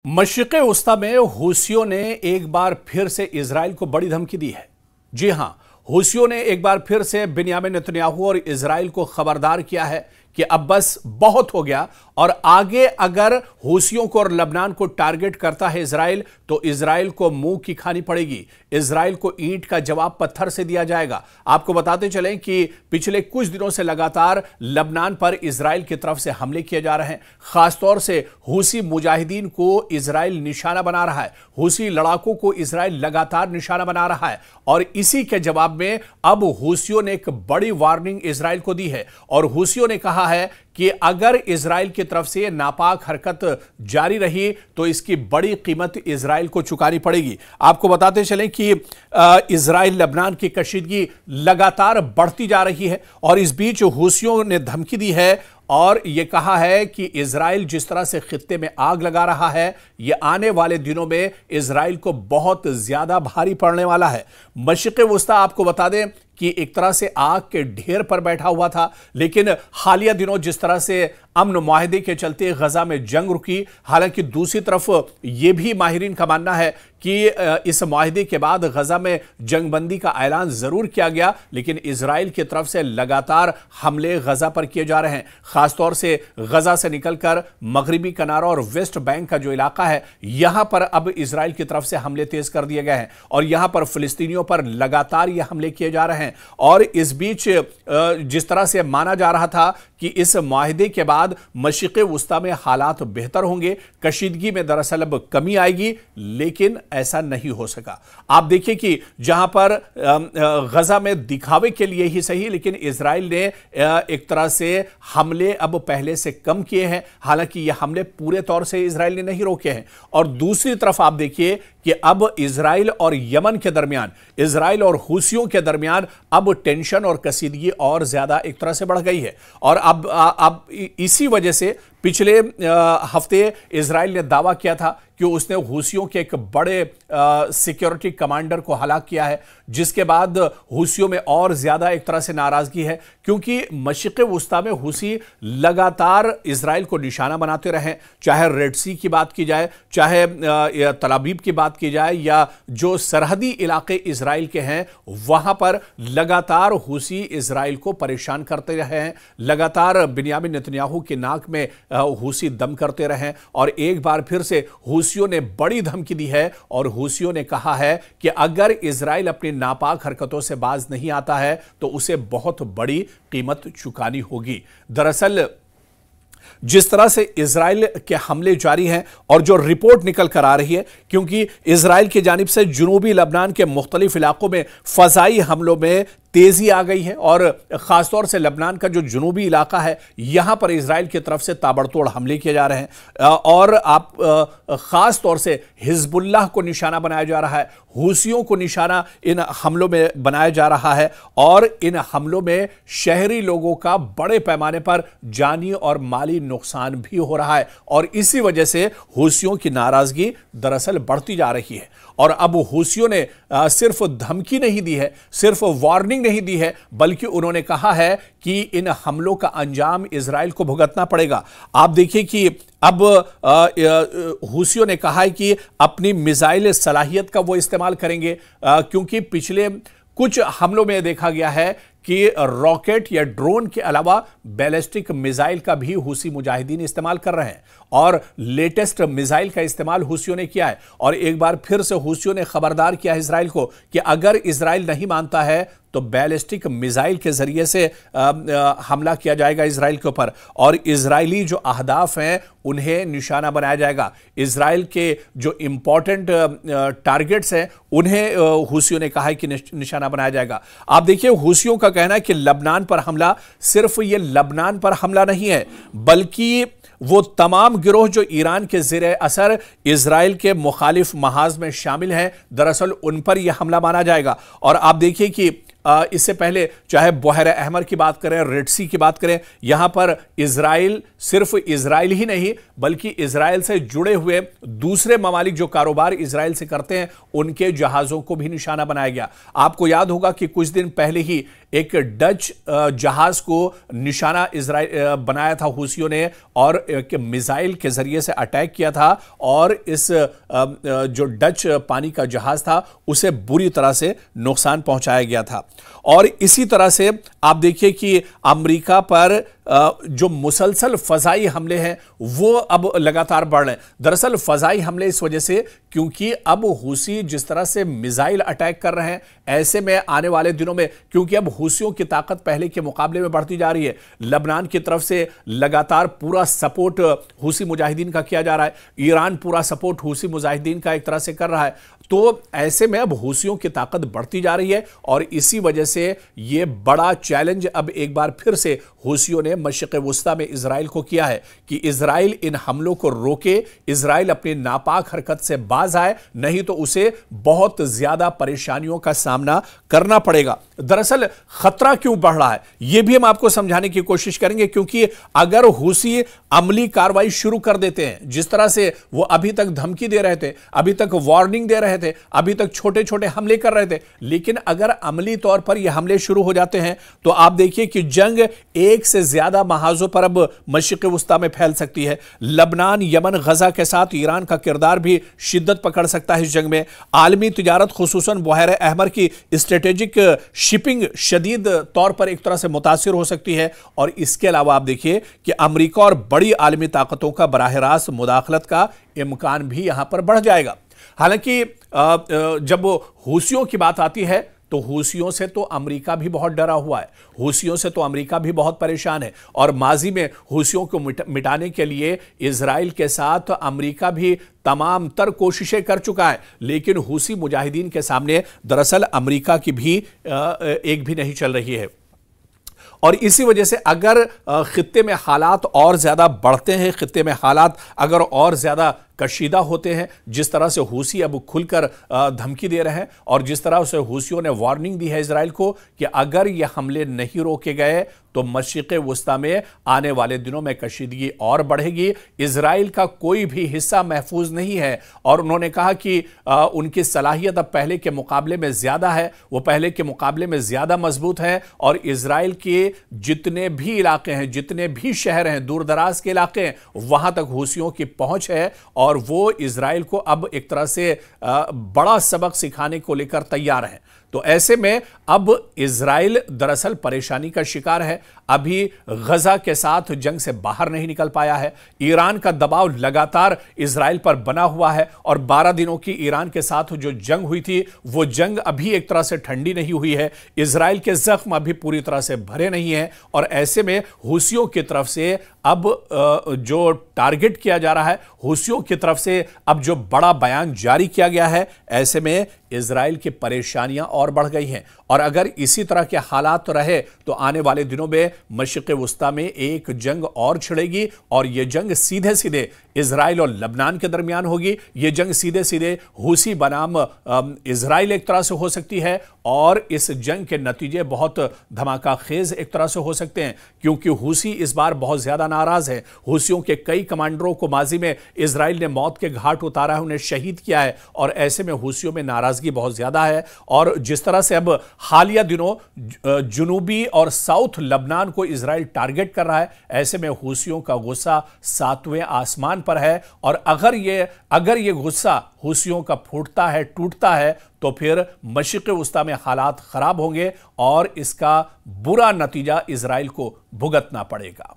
मशरिक़ वस्ता में हूसियों ने एक बार फिर से इजराइल को बड़ी धमकी दी है। जी हां, हूसियों ने एक बार फिर से बिन्यामिन नेतन्याहू और इजराइल को खबरदार किया है कि अब बस बहुत हो गया और आगे अगर हूसियों को और लबनान को टारगेट करता है इजराइल तो इजराइल को मुंह की खानी पड़ेगी। इजराइल को ईंट का जवाब पत्थर से दिया जाएगा। आपको बताते चलें कि पिछले कुछ दिनों से लगातार लबनान पर इजराइल की तरफ से हमले किए जा रहे हैं। खासतौर से हूसी मुजाहिदीन को इजराइल निशाना बना रहा है, हूसी लड़ाकों को इजराइल लगातार निशाना बना रहा है और इसी के जवाब में अब हूसियों ने एक बड़ी वार्निंग इजराइल को दी है और हूसियों ने कहा है कि अगर इजराइल की तरफ से नापाक हरकत जारी रही तो इसकी बड़ी कीमत इजराइल को चुकानी पड़ेगी। आपको बताते चलें कि इजराइल लबनान की कशीदगी लगातार बढ़ती जा रही है और इस बीच हूसियों ने धमकी दी है और यह कहा है कि इजराइल जिस तरह से खित्ते में आग लगा रहा है, यह आने वाले दिनों में इजराइल को बहुत ज्यादा भारी पड़ने वाला है। मशरिक़ वस्ता आपको बता दें कि एक तरह से आग के ढेर पर बैठा हुआ था, लेकिन हालिया दिनों जिस तरह से अमन मुआहदे के चलते गजा में जंग रुकी, हालांकि दूसरी तरफ यह भी माहिरीन का मानना है कि इस मुआहदे के बाद गजा में जंगबंदी का ऐलान जरूर किया गया, लेकिन इजराइल की तरफ से लगातार हमले गजा पर किए जा रहे हैं। खासतौर से गजा से निकलकर मगरिबी किनारा और वेस्ट बैंक का जो इलाका है, यहां पर अब इजराइल की तरफ से हमले तेज कर दिए गए हैं और यहां पर फिलिस्तीनियों पर लगातार यह हमले किए जा रहे हैं। और इस बीच जिस तरह से माना जा रहा था कि इस मुआहदे के बाद मशरिक़ वस्ता में हालात बेहतर होंगे, कशीदगी में दरअसल अब कमी आएगी, लेकिन ऐसा नहीं हो सका। आप देखिए कि जहां पर गजा में दिखावे के लिए ही सही, लेकिन इजराइल ने एक तरह से हमले अब पहले से कम किए हैं। हालांकि यह हमले पूरे तौर से इजराइल ने नहीं रोके हैं। और दूसरी तरफ आप देखिए कि अब इजराइल और यमन के दरमियान, इजराइल और हूसियों के दरमियान अब टेंशन और कशीदगी और ज्यादा एक तरह से बढ़ गई है। और अब इसी वजह से पिछले हफ्ते इजराइल ने दावा किया था कि उसने हूसियों के एक बड़े सिक्योरिटी कमांडर को हलाक किया है, जिसके बाद हूसियों में और ज्यादा एक तरह से नाराजगी है, क्योंकि मशरिक़ वस्ता में हूसी लगातार इजराइल को निशाना बनाते रहे। चाहे रेड सी की बात की जाए, चाहे तल अबीब की बात की जाए, या जो सरहदी इलाके इजराइल के हैं वहां पर लगातार हूसी इजराइल को परेशान करते रहे हैं। लगातार बिन्यामिन नेतन्याहू की नाक में हूसी दम करते रहे और एक बार फिर से हूसियों ने बड़ी धमकी दी है और हूसियों ने कहा है कि अगर इजराइल अपनी नापाक हरकतों से बाज नहीं आता है तो उसे बहुत बड़ी कीमत चुकानी होगी। दरअसल जिस तरह से इजराइल के हमले जारी हैं और जो रिपोर्ट निकल कर आ रही है, क्योंकि इजराइल की जानिब से जुनूबी लबनान के मुख्तलिफ इलाकों में फजाई हमलों में तेजी आ गई है और खासतौर से लबनान का जो जुनूबी इलाका है, यहां पर इजराइल की तरफ से ताबड़तोड़ हमले किए जा रहे हैं और आप खास तौर से हिजबुल्लाह को निशाना बनाया जा रहा है, हूसियों को निशाना इन हमलों में बनाया जा रहा है और इन हमलों में शहरी लोगों का बड़े पैमाने पर जानी और माली नुकसान भी हो रहा है और इसी वजह से हूसियों की नाराजगी दरअसल बढ़ती जा रही है। और अब हूसियों ने सिर्फ धमकी नहीं दी है, सिर्फ वार्निंग नहीं दी है, बल्कि उन्होंने कहा है कि इन हमलों का अंजाम इजराइल को भुगतना पड़ेगा। आप देखिए कि अब हूसियों ने कहा है कि अपनी मिसाइल सलाहियत का वो इस्तेमाल करेंगे, क्योंकि पिछले कुछ हमलों में देखा गया है कि रॉकेट या ड्रोन के अलावा बैलिस्टिक मिसाइल का भी हूसी मुजाहिदीन इस्तेमाल कर रहे हैं और लेटेस्ट मिसाइल का इस्तेमाल हूसियों ने किया है। और एक बार फिर से हूसियों ने खबरदार किया है इजराइल को कि अगर इजराइल नहीं मानता है तो बैलिस्टिक मिसाइल के जरिए से हमला किया जाएगा इजराइल के ऊपर और इजरायली जो अहदाफ हैं उन्हें निशाना बनाया जाएगा। इजराइल के जो इंपॉर्टेंट टारगेट्स हैं उन्हें हूसियों ने कहा है कि निशाना बनाया जाएगा। आप देखिए हूसियों का कहना है कि लबनान पर हमला सिर्फ ये लबनान पर हमला नहीं है, बल्कि वो तमाम गिरोह जो ईरान के ज़ेरे असर इजराइल के मुखालिफ महाज में शामिल हैं, दरअसल उन पर यह हमला माना जाएगा। और आप देखिए कि इससे पहले चाहे बहर अहमर की बात करें, रेड सी की बात करें, यहां पर इजराइल सिर्फ इजराइल ही नहीं बल्कि इजराइल से जुड़े हुए दूसरे ममालिक जो कारोबार इजराइल से करते हैं उनके जहाजों को भी निशाना बनाया गया। आपको याद होगा कि कुछ दिन पहले ही एक डच जहाज को निशाना इजराइल बनाया था हूसियों ने और एक मिसाइल के जरिए से अटैक किया था और इस जो डच पानी का जहाज था उसे बुरी तरह से नुकसान पहुंचाया गया था। और इसी तरह से आप देखिए कि अमेरिका पर जो मुसलसल फजाई हमले हैं वो अब लगातार बढ़ रहे हैं। दरअसल फजाई हमले इस वजह से क्योंकि अब हूसी जिस तरह से मिसाइल अटैक कर रहे हैं, ऐसे में आने वाले दिनों में क्योंकि अब हूसियों की ताकत पहले के मुकाबले में बढ़ती जा रही है, लबनान की तरफ से लगातार पूरा सपोर्ट हूसी मुजाहिदीन का किया जा रहा है, ईरान पूरा सपोर्ट हूसी मुजाहिदीन का एक तरह से कर रहा है, तो ऐसे में अब हूसियों की ताकत बढ़ती जा रही है और इसी वजह से यह बड़ा चैलेंज अब एक बार फिर से हूसियों ने मशरिक़ वुस्ता में इजराइल को किया है कि इजराइल इन हमलों को रोके, इजराइल अपनी नापाक हरकत से बाज आए, नहीं तो उसे बहुत ज्यादा परेशानियों का सामना करना पड़ेगा। दरअसल खतरा क्यों बढ़ रहा है यह भी हम आपको समझाने की कोशिश करेंगे, क्योंकि अगर हूसी अमली कार्रवाई शुरू कर देते हैं, जिस तरह से वो अभी तक धमकी दे रहे थे, अभी तक वार्निंग दे रहे थे, अभी तक छोटे छोटे हमले कर रहे थे, लेकिन अगर अमली तौर पर यह हमले शुरू हो जाते हैं तो आप देखिए कि जंग एक से ज्यादा महाजों पर अब मशरिक़ वुस्ता में फैल सकती है। लबनान, यमन, गजा के साथ ईरान का किरदार भी शिद्दत पकड़ सकता है इस जंग में। आलमी तिजारत खुसूसन बहर अहमर की स्ट्रेटेजिक शिपिंग शदीद तौर पर एक तरह से मुतासिर हो सकती है और इसके अलावा आप देखिए कि अमेरिका और बड़ी आलमी ताकतों का बराह रास्त मुदाखलत का इम्कान भी यहां पर बढ़ जाएगा। हालांकि जब हूसियों की बात आती है तो हूसियों से तो अमेरिका भी बहुत डरा हुआ है, हूसियों से तो अमेरिका भी बहुत परेशान है और माजी में हूसियों को मिटाने के लिए इजराइल के साथ अमेरिका भी तमाम तर कोशिशें कर चुका है, लेकिन हूसी मुजाहिदीन के सामने दरअसल अमेरिका की भी एक भी नहीं चल रही है। और इसी वजह से अगर खित्ते में हालात और ज्यादा बढ़ते हैं, खित्ते में हालात अगर और ज्यादा कशीदा होते हैं, जिस तरह से हूसी अब खुलकर धमकी दे रहे हैं और जिस तरह से हूसियों ने वार्निंग दी है इजराइल को कि अगर ये हमले नहीं रोके गए तो मशरिक़ वुस्ता में आने वाले दिनों में कशीदगी और बढ़ेगी। इजराइल का कोई भी हिस्सा महफूज नहीं है और उन्होंने कहा कि उनकी सलाहियत अब पहले के मुकाबले में ज्यादा है, वो पहले के मुकाबले में ज्यादा मजबूत है और इजराइल के जितने भी इलाके हैं, जितने भी शहर हैं, दूर दराज के इलाके हैं, वहां तक हूसियों की पहुंच है और वो इजराइल को अब एक तरह से बड़ा सबक सिखाने को लेकर तैयार है। तो ऐसे में अब इजराइल दरअसल परेशानी का शिकार है, अभी गजा के साथ जंग से बाहर नहीं निकल पाया है, ईरान का दबाव लगातार इजराइल पर बना हुआ है और 12 दिनों की ईरान के साथ जो जंग हुई थी वो जंग अभी एक तरह से ठंडी नहीं हुई है, इजराइल के जख्म अभी पूरी तरह से भरे नहीं है और ऐसे में हूसियों की तरफ से अब जो टारगेट किया जा रहा है, हूसियों की तरफ से अब जो बड़ा बयान जारी किया गया है, ऐसे में इजराइल की परेशानियां और बढ़ गई हैं और अगर इसी तरह के हालात रहे तो आने वाले दिनों में मशरिक़ वुस्ता में एक जंग और छिड़ेगी और यह जंग सीधे सीधे इजराइल और लबनान के दरमियान होगी। यह जंग सीधे सीधे हूसी बनाम इजराइल एक तरह से हो सकती है और इस जंग के नतीजे बहुत धमाका खेज एक तरह से हो सकते हैं, क्योंकि हूसी इस बार बहुत ज्यादा नाराज है। हूसियों के कई कमांडरों को माजी में इजराइल ने मौत के घाट उतारा है, उन्हें शहीद किया है और ऐसे में हूसियों में नाराजगी बहुत ज्यादा है और जिस तरह से अब हालिया दिनों जुनूबी और साउथ लबनान को इजराइल टारगेट कर रहा है, ऐसे में हूसियों का गुस्सा 7वें आसमान पर है और अगर ये गुस्सा हूसियों का फूटता है, टूटता है तो फिर मशरिक़ वुस्ता में हालात खराब होंगे और इसका बुरा नतीजा इजराइल को भुगतना पड़ेगा।